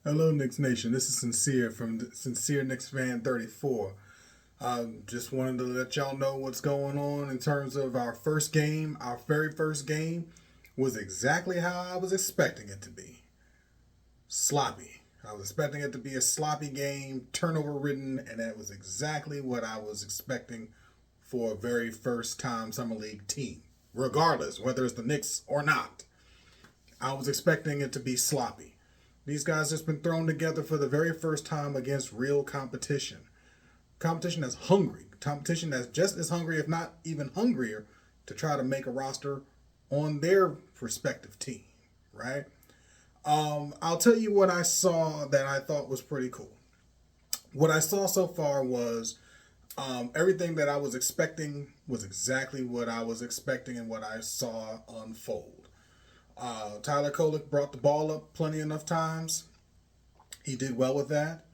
Hello, Knicks Nation. This is Sincere from Sincere Knicks Fan 34. Just wanted to let y'all know what's going on in terms of our first game. Our very first game was exactly how I was expecting it to be. Sloppy. I was expecting it to be a sloppy game, turnover ridden, and that was exactly what I was expecting for a very first time Summer League team. Regardless, whether it's the Knicks or not, I was expecting it to be sloppy. These guys just been thrown together for the very first time against real competition. Competition that's hungry. Competition that's just as hungry, if not even hungrier, to try to make a roster on their respective team, right? I'll tell you what I saw that I thought was pretty cool. What I saw so far was everything that I was expecting was exactly what I was expecting and what I saw unfold. Tyler Kolek brought the ball up plenty enough times. He did well with that.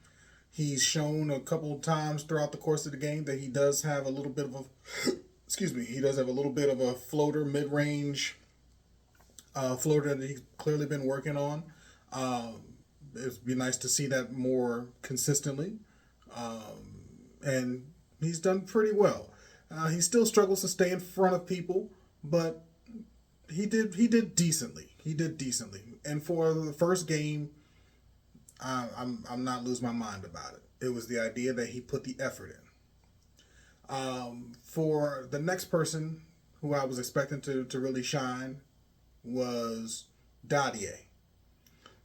He's shown a couple of times throughout the course of the game that he does have a little bit of a, excuse me, he does have a little bit of a floater, mid-range floater that he's clearly been working on. It'd be nice to see that more consistently. And he's done pretty well. He still struggles to stay in front of people, but he did decently. He did decently. And for the first game, I'm not losing my mind about it. It was the idea that he put the effort in. For the next person who I was expecting to really shine was Dadier.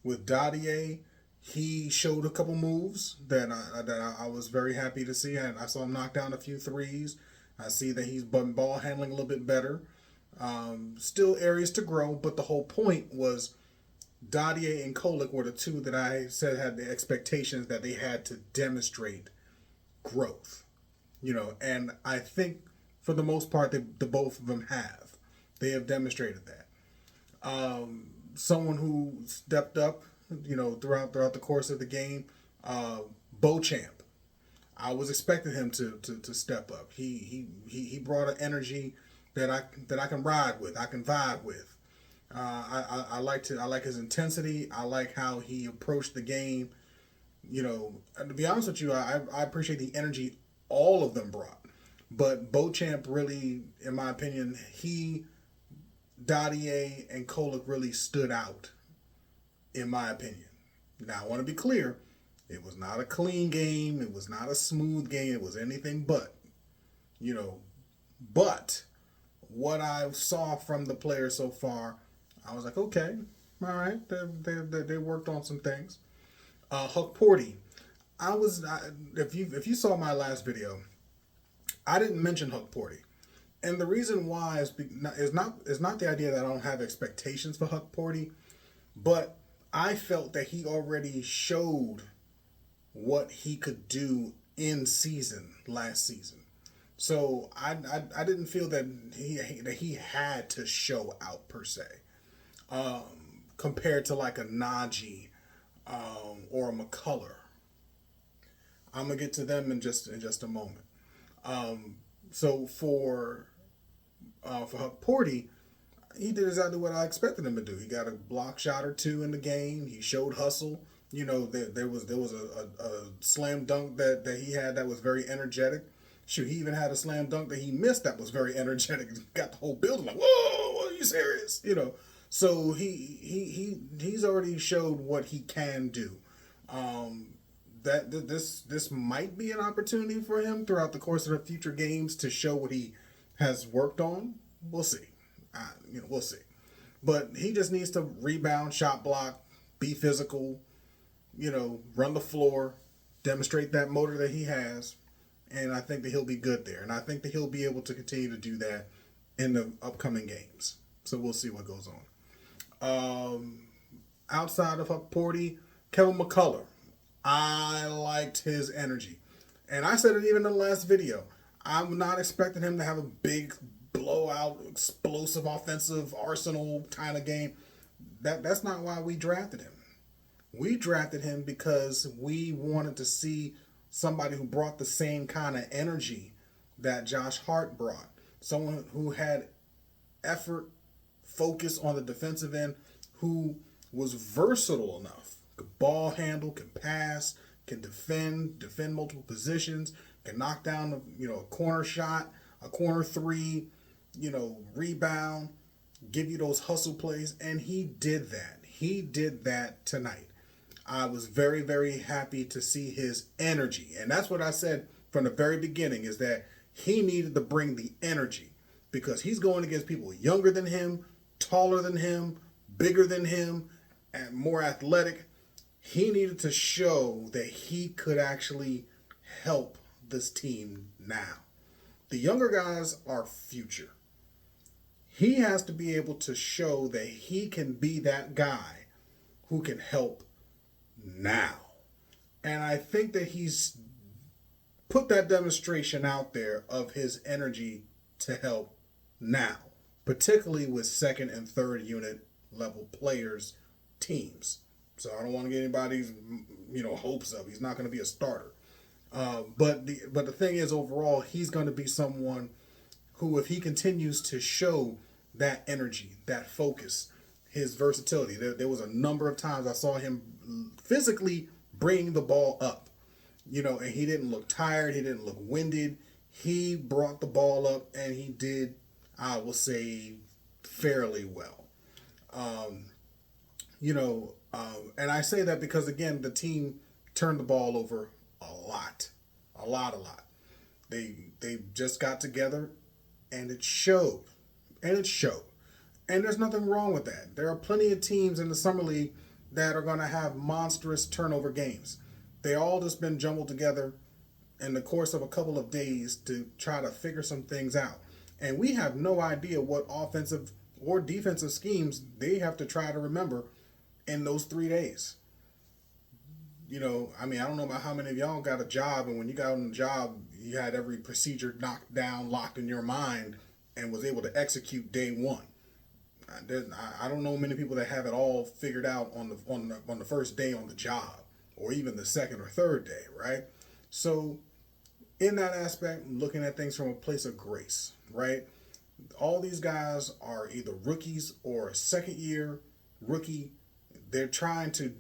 With Dadier, he showed a couple moves that I was very happy to see. And I saw him knock down a few threes. I see that he's ball handling a little bit better. Still areas to grow, but the whole point was Dadier and Kolek were the two that I said had the expectations that they had to demonstrate growth. And I think for the most part, the both of them have. They have demonstrated that. Someone who stepped up, throughout the course of the game, Beauchamp. I was expecting him to step up. He brought an energy that I can ride with, I can vibe with. I like his intensity. I like how he approached the game. And to be honest with you, I appreciate the energy all of them brought. But Beauchamp really, in my opinion, Dadier, and Kolek really stood out, in my opinion. Now, I want to be clear. It was not a clean game. It was not a smooth game. It was anything but. You know, but what I saw from the players so far, I was like, okay, all right, they worked on some things. Huck Porty, if you saw my last video, I didn't mention Huck Porty, and the reason why is not the idea that I don't have expectations for Huck Porty, but I felt that he already showed what he could do in season last season. So I didn't feel that he had to show out per se, compared to like a Najee, or a McCullough. I'm gonna get to them in just a moment. So for Porty, he did exactly what I expected him to do. He got a block shot or two in the game. He showed hustle. There was a slam dunk that he had that was very energetic. Shoot, he even had a slam dunk that he missed that was very energetic. Got the whole building like, whoa, are you serious? So he's already showed what he can do. This might be an opportunity for him throughout the course of the future games to show what he has worked on. We'll see. We'll see. But he just needs to rebound, shot block, be physical, run the floor, demonstrate that motor that he has, and I think that he'll be good there. And I think that he'll be able to continue to do that in the upcoming games. So we'll see what goes on. Outside of Porty, Kevin McCullough. I liked his energy. And I said it even in the last video. I'm not expecting him to have a big blowout, explosive offensive arsenal kind of game. That's not why we drafted him. We drafted him because we wanted to see somebody who brought the same kind of energy that Josh Hart brought. Someone who had effort, focus on the defensive end, who was versatile enough Can ball handle, can pass, can defend multiple positions, can knock down a corner shot, a corner three, rebound, give you those hustle plays, and he did that. He did that tonight. I was very, very happy to see his energy. And that's what I said from the very beginning, is that he needed to bring the energy, because he's going against people younger than him, taller than him, bigger than him, and more athletic. He needed to show that he could actually help this team now. The younger guys are future. He has to be able to show that he can be that guy who can help now. And I think that he's put that demonstration out there of his energy to help now, particularly with second and third unit level players, teams. So I don't want to get anybody's hopes up. He's not going to be a starter. But the thing is, overall, he's going to be someone who, if he continues to show that energy, that focus, his versatility. There was a number of times I saw him physically bring the ball up, and he didn't look tired. He didn't look winded. He brought the ball up, and he did, I will say, fairly well. And I say that because, again, the team turned the ball over a lot. They just got together, and it showed. And there's nothing wrong with that. There are plenty of teams in the Summer League that are going to have monstrous turnover games. They all just been jumbled together in the course of a couple of days to try to figure some things out. And we have no idea what offensive or defensive schemes they have to try to remember in those 3 days. I don't know about how many of y'all got a job, and when you got on the job, you had every procedure knocked down, locked in your mind, and was able to execute day one. I don't know many people that have it all figured out on the first day on the job, or even the second or third day, right? So in that aspect, looking at things from a place of grace, right? All these guys are either rookies or second year rookie. They're trying to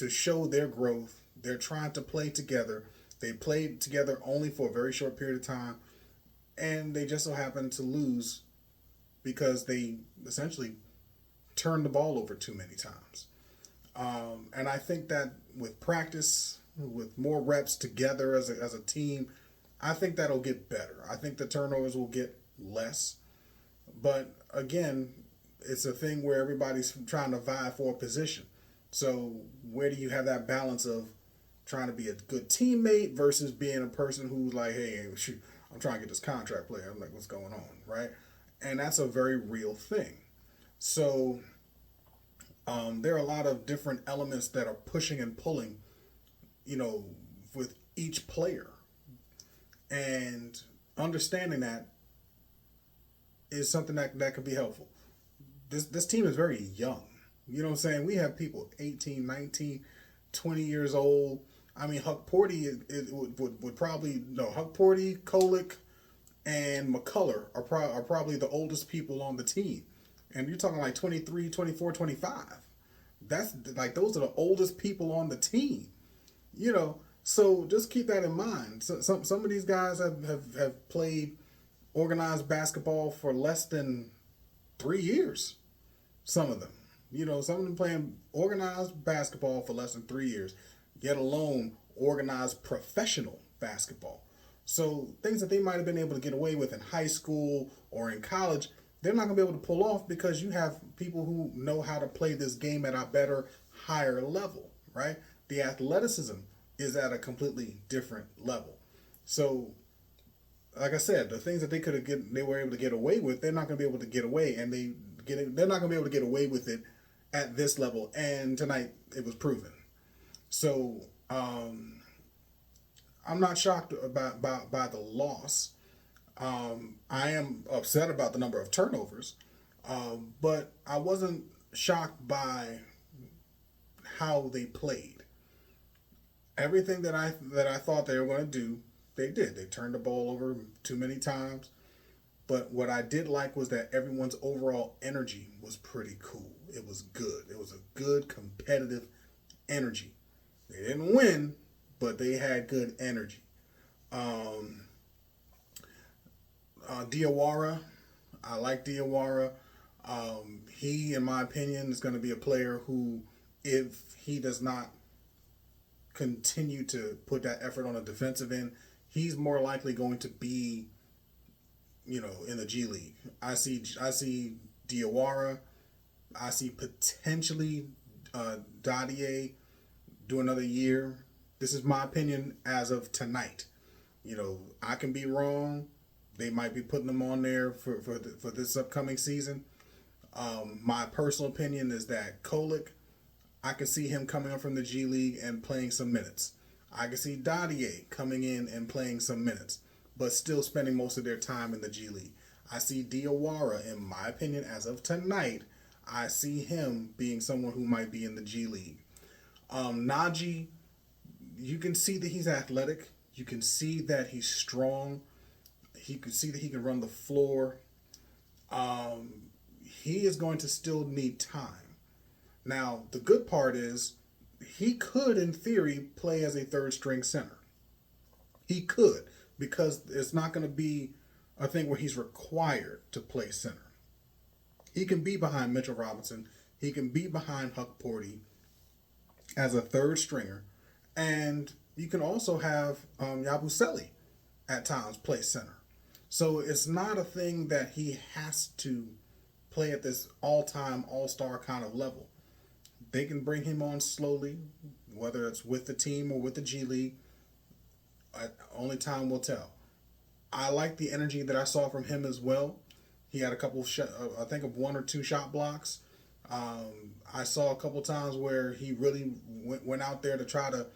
show their growth. They're trying to play together. They played together only for a very short period of time, and they just so happen to lose because they essentially turned the ball over too many times. And I think that with practice, with more reps together as a team, I think that'll get better. I think the turnovers will get less. But again, it's a thing where everybody's trying to vie for a position. So where do you have that balance of trying to be a good teammate versus being a person who's like, hey, shoot, I'm trying to get this contract player. I'm like, what's going on, right? And that's a very real thing. So there are a lot of different elements that are pushing and pulling, with each player. And understanding that is something that could be helpful. This team is very young. You know what I'm saying? We have people 18, 19, 20 years old. I mean, Huck Porty would probably, Huck Porty, Kolick, and McCullough are probably the oldest people on the team. And you're talking like 23, 24, 25. That's like, those are the oldest people on the team. So just keep that in mind. So, some of these guys have played organized basketball for less than 3 years. Some of them. Some of them playing organized basketball for less than 3 years, yet alone organized professional basketball. So things that they might have been able to get away with in high school or in college, they're not going to be able to pull off because you have people who know how to play this game at a better, higher level, right? The athleticism is at a completely different level. So, like I said, the things that they were able to get away with, they're not going to be able to get away, and they're not going to be able to get away with it at this level. And tonight it was proven. So I'm not shocked by the loss. I am upset about the number of turnovers, but I wasn't shocked by how they played. Everything that I thought they were going to do, they did. They turned the ball over too many times. But what I did like was that everyone's overall energy was pretty cool. It was good. It was a good competitive energy. They didn't win, but they had good energy. Um, Diawara, I like Diawara. He, in my opinion, is going to be a player who, if he does not continue to put that effort on the defensive end, he's more likely going to be, in the G League. I see Diawara. I see potentially Dadier do another year. This is my opinion as of tonight. I can be wrong. They might be putting them on there for this upcoming season. My personal opinion is that Kolek, I can see him coming up from the G League and playing some minutes. I can see Dadier coming in and playing some minutes, but still spending most of their time in the G League. I see Diawara, in my opinion, as of tonight, I see him being someone who might be in the G League. Naji, you can see that he's athletic. You can see that he's strong. He can see that he can run the floor. He is going to still need time. Now, the good part is he could, in theory, play as a third string center. He could, because it's not going to be a thing where he's required to play center. He can be behind Mitchell Robinson. He can be behind Huck Porty as a third stringer. And you can also have Yabusele at times play center. So it's not a thing that he has to play at this all-time, all-star kind of level. They can bring him on slowly, whether it's with the team or with the G League. Only time will tell. I like the energy that I saw from him as well. He had a couple, I think of 1 or 2 shot blocks. I saw a couple times where he really went out there to try to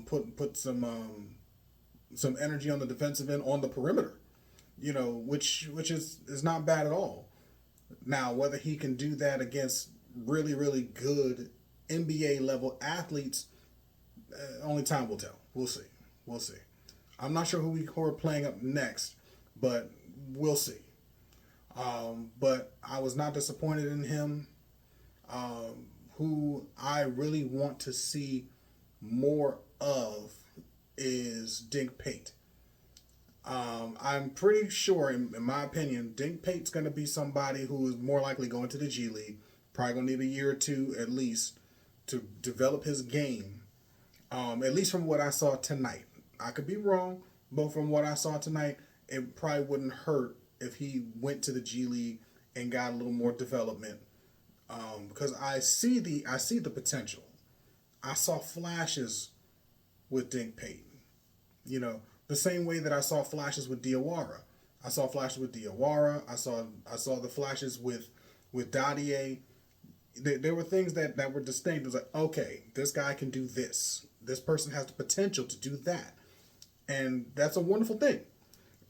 put some energy on the defensive end on the perimeter, which is not bad at all. Now, whether he can do that against really, really good NBA level athletes, only time will tell. We'll see. I'm not sure who are playing up next, but we'll see. But I was not disappointed in him. Who I really want to see more of is Dink Pate. I'm pretty sure, in my opinion, Dink Pate's going to be somebody who is more likely going to the G League. Probably going to need a year or two at least to develop his game. At least from what I saw tonight. I could be wrong, but from what I saw tonight, it probably wouldn't hurt if he went to the G League and got a little more development. Because I see the potential. I saw flashes with Dink Pate. The same way that I saw flashes with Diawara. I saw flashes with Diawara. I saw the flashes with Dadier. There were things that were distinct. It was like, okay, this guy can do this. This person has the potential to do that. And that's a wonderful thing.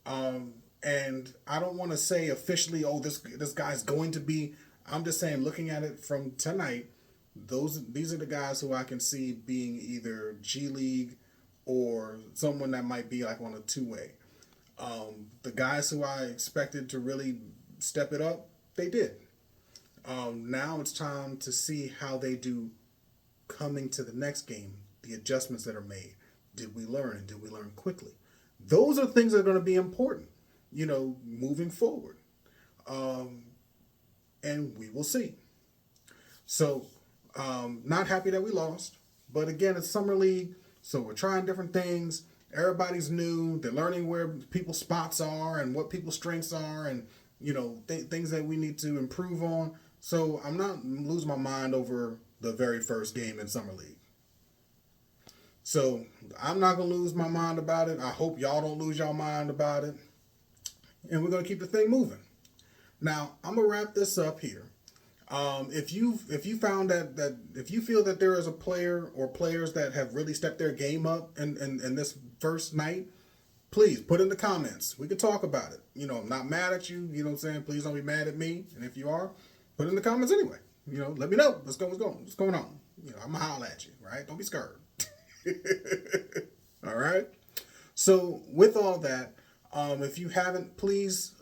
And I don't want to say officially, this guy's going to be. I'm just saying, looking at it from tonight, these are the guys who I can see being either G League or someone that might be like on a two-way. The guys who I expected to really step it up, they did. Now it's time to see how they do coming to the next game, the adjustments that are made. Did we learn, and did we learn quickly? Those are things that are going to be important, moving forward. And we will see. So, not happy that we lost. But again, it's Summer League, so we're trying different things. Everybody's new. They're learning where people's spots are and what people's strengths are and, things that we need to improve on. So I'm not losing my mind over the very first game in Summer League. So I'm not going to lose my mind about it. I hope y'all don't lose your mind about it. And we're going to keep the thing moving. Now, I'm going to wrap this up here. If you found that if you feel that there is a player or players that have really stepped their game up in this first night, please put in the comments. We can talk about it. I'm not mad at you. You know what I'm saying? Please don't be mad at me. And if you are, put it in the comments anyway. Let me know what's going on. I'm going to holler at you, right? Don't be scared. All right. So with all that, if you haven't, please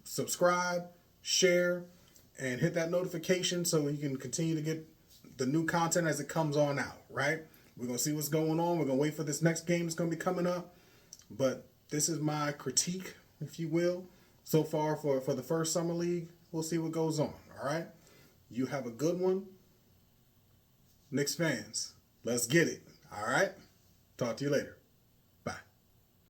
subscribe, share, and hit that notification so you can continue to get the new content as it comes on out, right? We're going to see what's going on. We're going to wait for this next game that's going to be coming up. But this is my critique, if you will, so far for the first Summer League. We'll see what goes on, all right? You have a good one. Knicks fans, let's get it, all right? Talk to you later.